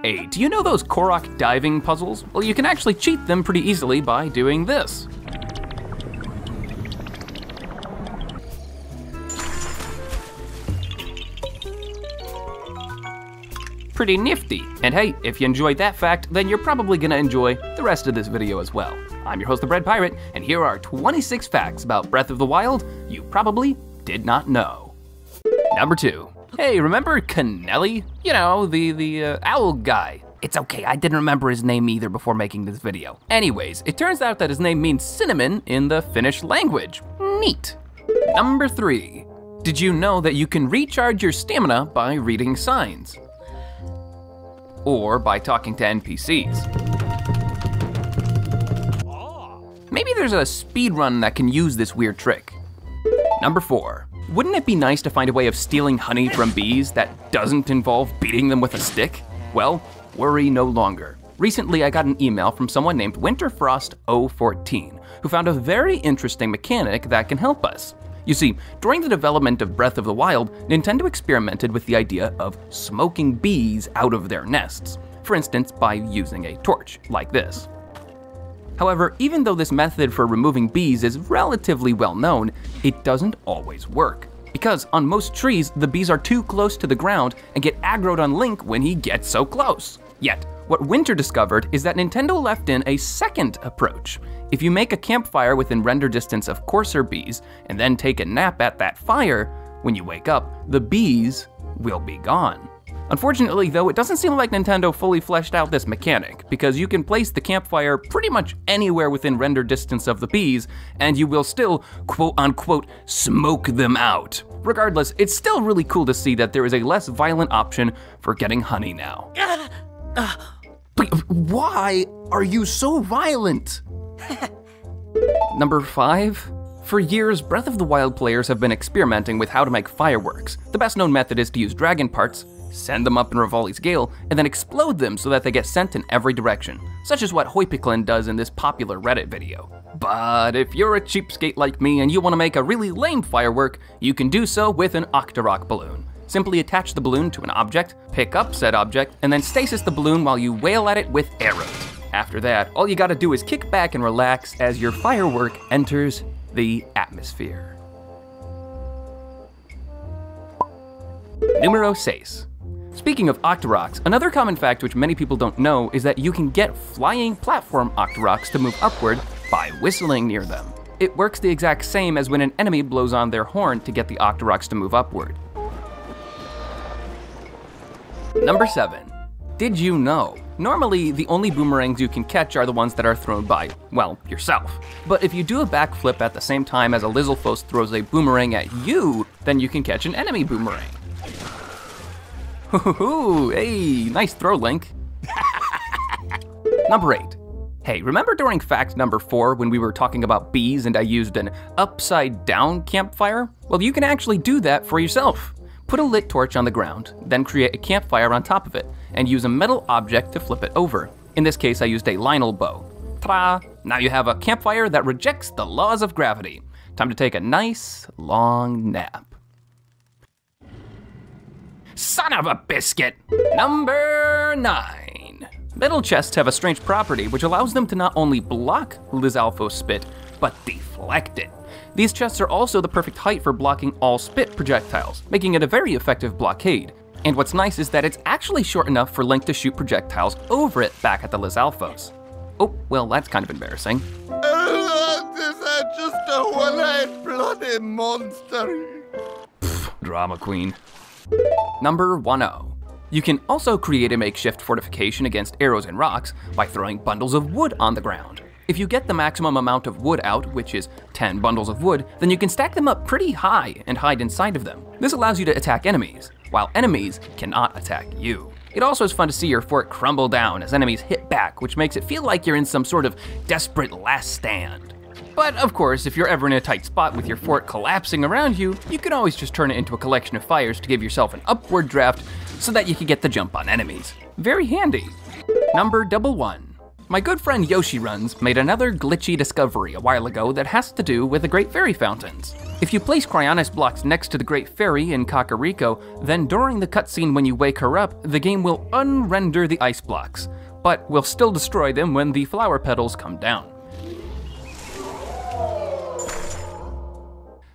Hey, do you know those Korok diving puzzles? Well, you can actually cheat them pretty easily by doing this. Pretty nifty. And hey, if you enjoyed that fact, then you're probably gonna enjoy the rest of this video as well. I'm your host, the Bread Pirate, and here are 26 facts about Breath of the Wild you probably did not know. Number 2. Hey, remember Kennelly? You know, the owl guy. It's okay, I didn't remember his name either before making this video. Anyways, it turns out that his name means cinnamon in the Finnish language. Neat. Number 3. Did you know that you can recharge your stamina by reading signs? Or by talking to NPCs. Maybe there's a speedrun that can use this weird trick. Number 4. Wouldn't it be nice to find a way of stealing honey from bees that doesn't involve beating them with a stick? Well, worry no longer. Recently, I got an email from someone named Winterfrost014, who found a very interesting mechanic that can help us. You see, during the development of Breath of the Wild, Nintendo experimented with the idea of smoking bees out of their nests, for instance by using a torch, like this. However, even though this method for removing bees is relatively well known, it doesn't always work. Because on most trees, the bees are too close to the ground and get aggroed on Link when he gets so close. Yet, what Winter discovered is that Nintendo left in a second approach. If you make a campfire within render distance of coarser bees, and then take a nap at that fire, when you wake up, the bees will be gone. Unfortunately though, it doesn't seem like Nintendo fully fleshed out this mechanic, because you can place the campfire pretty much anywhere within render distance of the bees, and you will still, quote-unquote, smoke them out. Regardless, it's still really cool to see that there is a less violent option for getting honey now. But why are you so violent? Number 5. For years, Breath of the Wild players have been experimenting with how to make fireworks. The best known method is to use dragon parts, send them up in Rivali's Gale, and then explode them so that they get sent in every direction, such as what Hoipiklin does in this popular Reddit video. But if you're a cheapskate like me and you want to make a really lame firework, you can do so with an Octorok balloon. Simply attach the balloon to an object, pick up said object, and then stasis the balloon while you wail at it with arrows. After that, all you gotta do is kick back and relax as your firework enters the atmosphere. Numero 6. Speaking of Octoroks, another common fact which many people don't know is that you can get flying platform Octoroks to move upward by whistling near them. It works the exact same as when an enemy blows on their horn to get the Octoroks to move upward. Number 7. Did you know? Normally, the only boomerangs you can catch are the ones that are thrown by, well, yourself. But if you do a backflip at the same time as a Lizalfos throws a boomerang at you, then you can catch an enemy boomerang. Hoo-hoo-hoo, hey, nice throw, Link. Number 8. Hey, remember during fact number 4 when we were talking about bees and I used an upside down campfire? Well, you can actually do that for yourself. Put a lit torch on the ground, then create a campfire on top of it, and use a metal object to flip it over. In this case, I used a Lionel bow. Ta-da! Now you have a campfire that rejects the laws of gravity. Time to take a nice, long nap. Son of a biscuit! Number 9. Metal chests have a strange property which allows them to not only block Lizalfos spit, but deflect it. These chests are also the perfect height for blocking all spit projectiles, making it a very effective blockade. And what's nice is that it's actually short enough for Link to shoot projectiles over it back at the Lizalfos. Oh, well, that's kind of embarrassing. This is just a one-eyed bloody monster. Pfft, drama queen. Number 10. You can also create a makeshift fortification against arrows and rocks by throwing bundles of wood on the ground. If you get the maximum amount of wood out, which is 10 bundles of wood, then you can stack them up pretty high and hide inside of them. This allows you to attack enemies, while enemies cannot attack you. It also is fun to see your fort crumble down as enemies hit back, which makes it feel like you're in some sort of desperate last stand. But of course, if you're ever in a tight spot with your fort collapsing around you, you can always just turn it into a collection of fires to give yourself an upward draft so that you can get the jump on enemies. Very handy. Number 11. My good friend YoshiRuns made another glitchy discovery a while ago that has to do with the Great Fairy Fountains. If you place Cryonis blocks next to the Great Fairy in Kakariko, then during the cutscene when you wake her up, the game will unrender the ice blocks, but will still destroy them when the flower petals come down.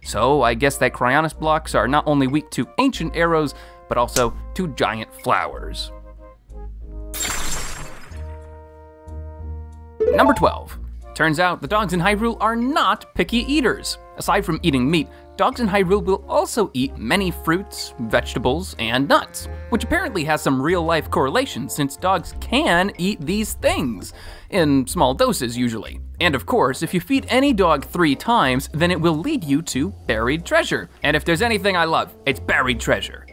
So I guess that Cryonis blocks are not only weak to ancient arrows, but also to giant flowers. Number 12. Turns out the dogs in Hyrule are not picky eaters. Aside from eating meat, dogs in Hyrule will also eat many fruits, vegetables, and nuts, which apparently has some real-life correlation since dogs can eat these things, in small doses usually. And of course, if you feed any dog 3 times, then it will lead you to buried treasure. And if there's anything I love, it's buried treasure.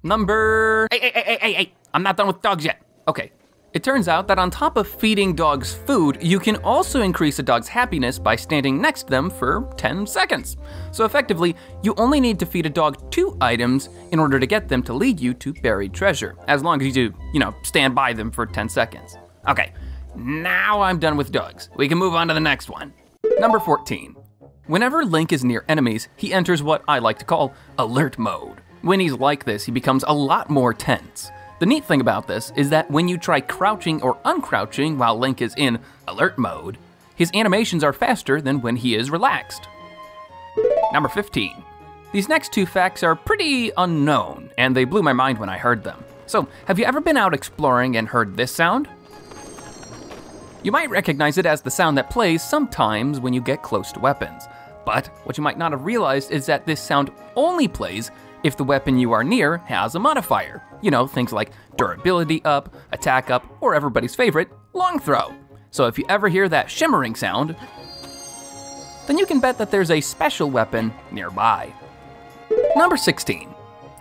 Number... Hey, I'm not done with dogs yet. Okay. It turns out that on top of feeding dogs food, you can also increase a dog's happiness by standing next to them for 10 seconds. So effectively, you only need to feed a dog 2 items in order to get them to lead you to buried treasure, as long as you stand by them for 10 seconds. Okay, now I'm done with dogs. We can move on to the next one. Number 14. Whenever Link is near enemies, he enters what I like to call alert mode. When he's like this, he becomes a lot more tense. The neat thing about this is that when you try crouching or uncrouching while Link is in alert mode, his animations are faster than when he is relaxed. Number 15. These next 2 facts are pretty unknown, and they blew my mind when I heard them. So, have you ever been out exploring and heard this sound? You might recognize it as the sound that plays sometimes when you get close to weapons. But what you might not have realized is that this sound only plays if the weapon you are near has a modifier. You know, things like durability up, attack up, or everybody's favorite, long throw. So if you ever hear that shimmering sound, then you can bet that there's a special weapon nearby. Number 16.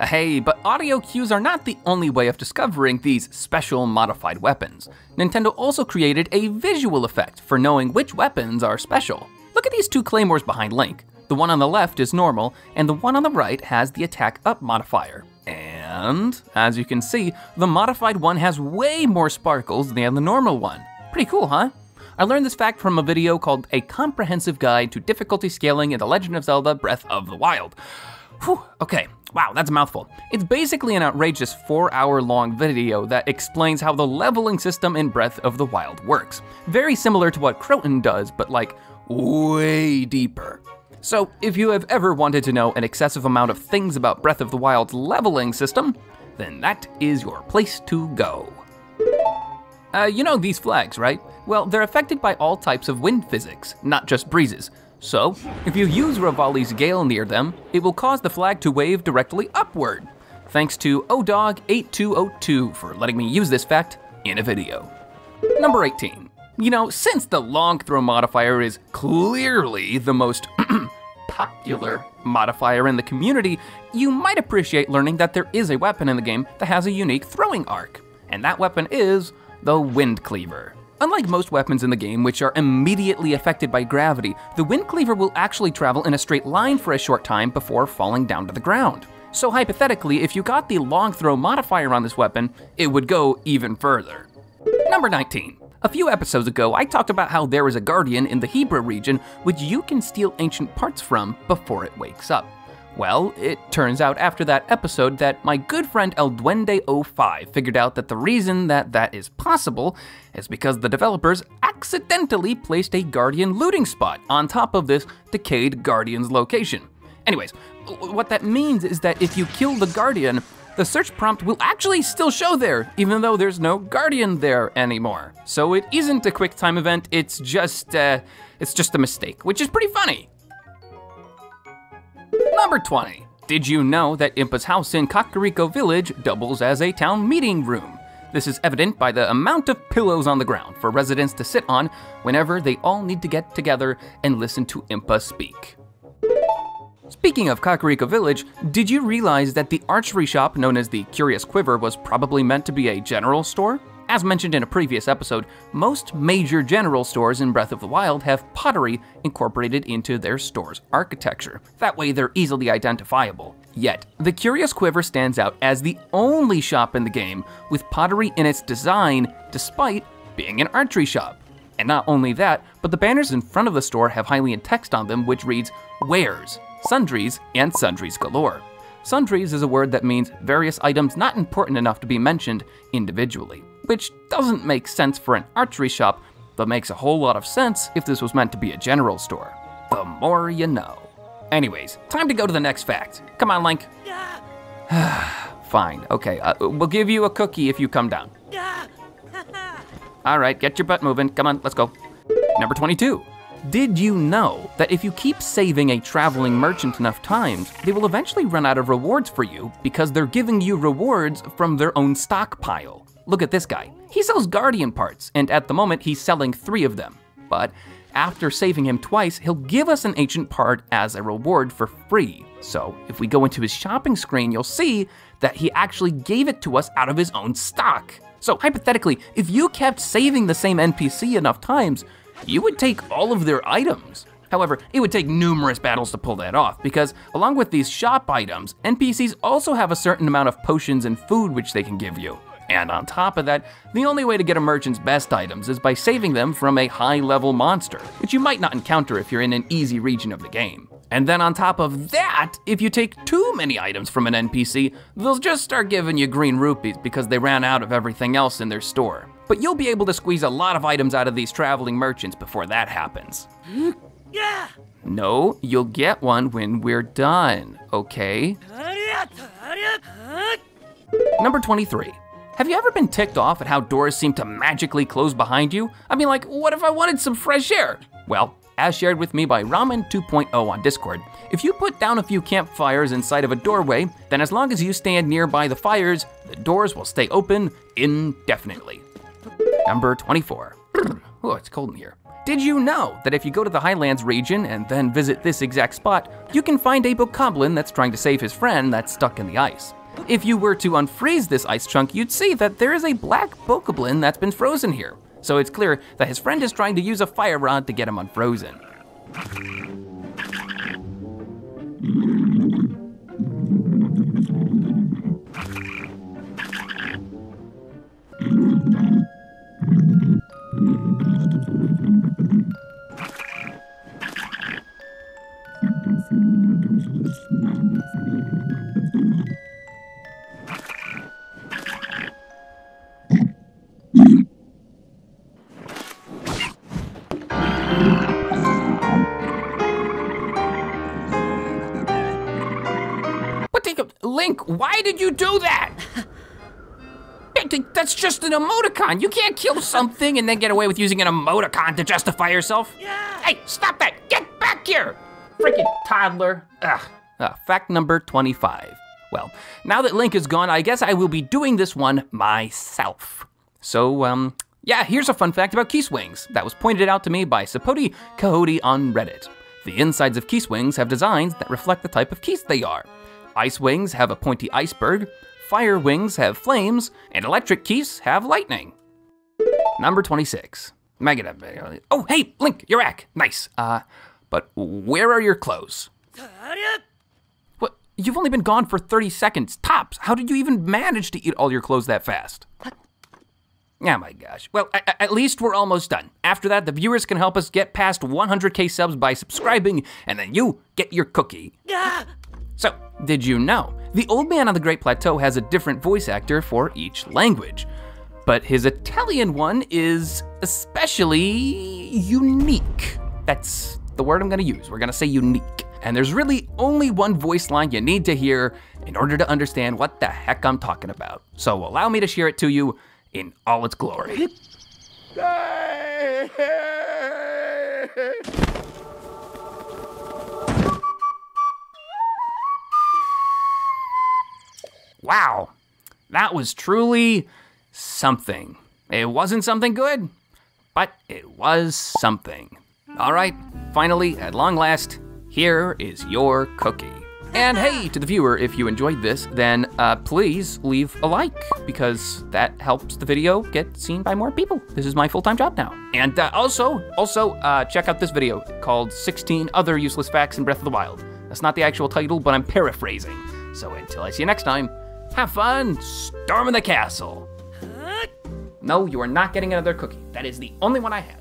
Hey, but audio cues are not the only way of discovering these special modified weapons. Nintendo also created a visual effect for knowing which weapons are special. Look at these 2 claymores behind Link. The one on the left is normal, and the one on the right has the attack up modifier. And, as you can see, the modified one has way more sparkles than the normal one. Pretty cool, huh? I learned this fact from a video called A Comprehensive Guide to Difficulty Scaling in The Legend of Zelda Breath of the Wild. Whew, okay, wow, that's a mouthful. It's basically an outrageous 4-hour-long video that explains how the leveling system in Breath of the Wild works. Very similar to what Croton does, but like, way deeper. So, if you have ever wanted to know an excessive amount of things about Breath of the Wild's leveling system, then that is your place to go. You know these flags, right? Well, they're affected by all types of wind physics, not just breezes. So, if you use Revali's Gale near them, it will cause the flag to wave directly upward. Thanks to ODog8202 for letting me use this fact in a video. Number 18. You know, since the long throw modifier is clearly the most popular modifier in the community, you might appreciate learning that there is a weapon in the game that has a unique throwing arc. And that weapon is the Wind Cleaver. Unlike most weapons in the game, which are immediately affected by gravity, the Wind Cleaver will actually travel in a straight line for a short time before falling down to the ground. So hypothetically, if you got the long throw modifier on this weapon, it would go even further. Number 19. A few episodes ago, I talked about how there is a guardian in the Hebra region which you can steal ancient parts from before it wakes up. Well, it turns out after that episode that my good friend El Duende05 figured out that the reason that is possible is because the developers accidentally placed a guardian looting spot on top of this decayed guardian's location. Anyways, what that means is that if you kill the guardian, the search prompt will actually still show there, even though there's no guardian there anymore. So it isn't a quick time event, it's just a mistake, which is pretty funny. Number 20. Did you know that Impa's house in Kakariko Village doubles as a town meeting room? This is evident by the amount of pillows on the ground for residents to sit on whenever they all need to get together and listen to Impa speak. Speaking of Kakariko Village, did you realize that the archery shop known as the Curious Quiver was probably meant to be a general store? As mentioned in a previous episode, most major general stores in Breath of the Wild have pottery incorporated into their store's architecture. That way they're easily identifiable. Yet, the Curious Quiver stands out as the only shop in the game with pottery in its design, despite being an archery shop. And not only that, but the banners in front of the store have Hylian text on them which reads, wares, sundries, and sundries galore. Sundries is a word that means various items not important enough to be mentioned individually, which doesn't make sense for an archery shop, but makes a whole lot of sense if this was meant to be a general store. The more you know. Anyways, time to go to the next fact. Come on, Link. Fine, okay, we'll give you a cookie if you come down. All right, get your butt moving. Come on, let's go. Number 22. Did you know that if you keep saving a traveling merchant enough times, they will eventually run out of rewards for you because they're giving you rewards from their own stockpile? Look at this guy. He sells Guardian parts, and at the moment he's selling 3 of them. But after saving him twice, he'll give us an ancient part as a reward for free. So if we go into his shopping screen, you'll see that he actually gave it to us out of his own stock. So hypothetically, if you kept saving the same NPC enough times, you would take all of their items. However, it would take numerous battles to pull that off, because along with these shop items, NPCs also have a certain amount of potions and food which they can give you. And on top of that, the only way to get a merchant's best items is by saving them from a high-level monster, which you might not encounter if you're in an easy region of the game. And then on top of that, if you take too many items from an NPC, they'll just start giving you green rupees because they ran out of everything else in their store. But you'll be able to squeeze a lot of items out of these traveling merchants before that happens. No, you'll get one when we're done, okay? Number 23. Have you ever been ticked off at how doors seem to magically close behind you? I mean, like, what if I wanted some fresh air? Well, as shared with me by Ramen 2.0 on Discord, if you put down a few campfires inside of a doorway, then as long as you stand nearby the fires, the doors will stay open indefinitely. Number 24. Oh, it's cold in here. Did you know that if you go to the Highlands region and then visit this exact spot, you can find a Bokoblin that's trying to save his friend that's stuck in the ice? If you were to unfreeze this ice chunk, you'd see that there is a black Bokoblin that's been frozen here. So it's clear that his friend is trying to use a fire rod to get him unfrozen. Link, why did you do that? That's just an emoticon. You can't kill something and then get away with using an emoticon to justify yourself. Yeah. Hey, stop that. Get back here. Freaking toddler. Fact number 25. Well, now that Link is gone, I guess I will be doing this one myself. So, yeah, here's a fun fact about keese wings that was pointed out to me by Sapoti Coyote on Reddit. The insides of keese wings have designs that reflect the type of keese they are. Ice wings have a pointy iceberg, fire wings have flames, and electric keese have lightning. Number 26. Oh, hey, Link, you're back. Nice. But where are your clothes? What? You've only been gone for 30 seconds, tops. How did you even manage to eat all your clothes that fast? Oh my gosh. Well, at least we're almost done. After that, the viewers can help us get past 100K subs by subscribing, and then you get your cookie. So, did you know? The Old Man on the Great Plateau has a different voice actor for each language, but his Italian one is especially unique. That's the word I'm gonna use. We're gonna say unique. And there's really only one voice line you need to hear in order to understand what the heck I'm talking about. So allow me to share it to you in all its glory. Wow, that was truly something. It wasn't something good, but it was something. All right, finally, at long last, here is your cookie. And hey, to the viewer, if you enjoyed this, then please leave a like, because that helps the video get seen by more people. This is my full-time job now. And also, check out this video called 16 Other Useless Facts in Breath of the Wild. That's not the actual title, but I'm paraphrasing. So until I see you next time, have fun storming the castle. No, you are not getting another cookie. That is the only one I have.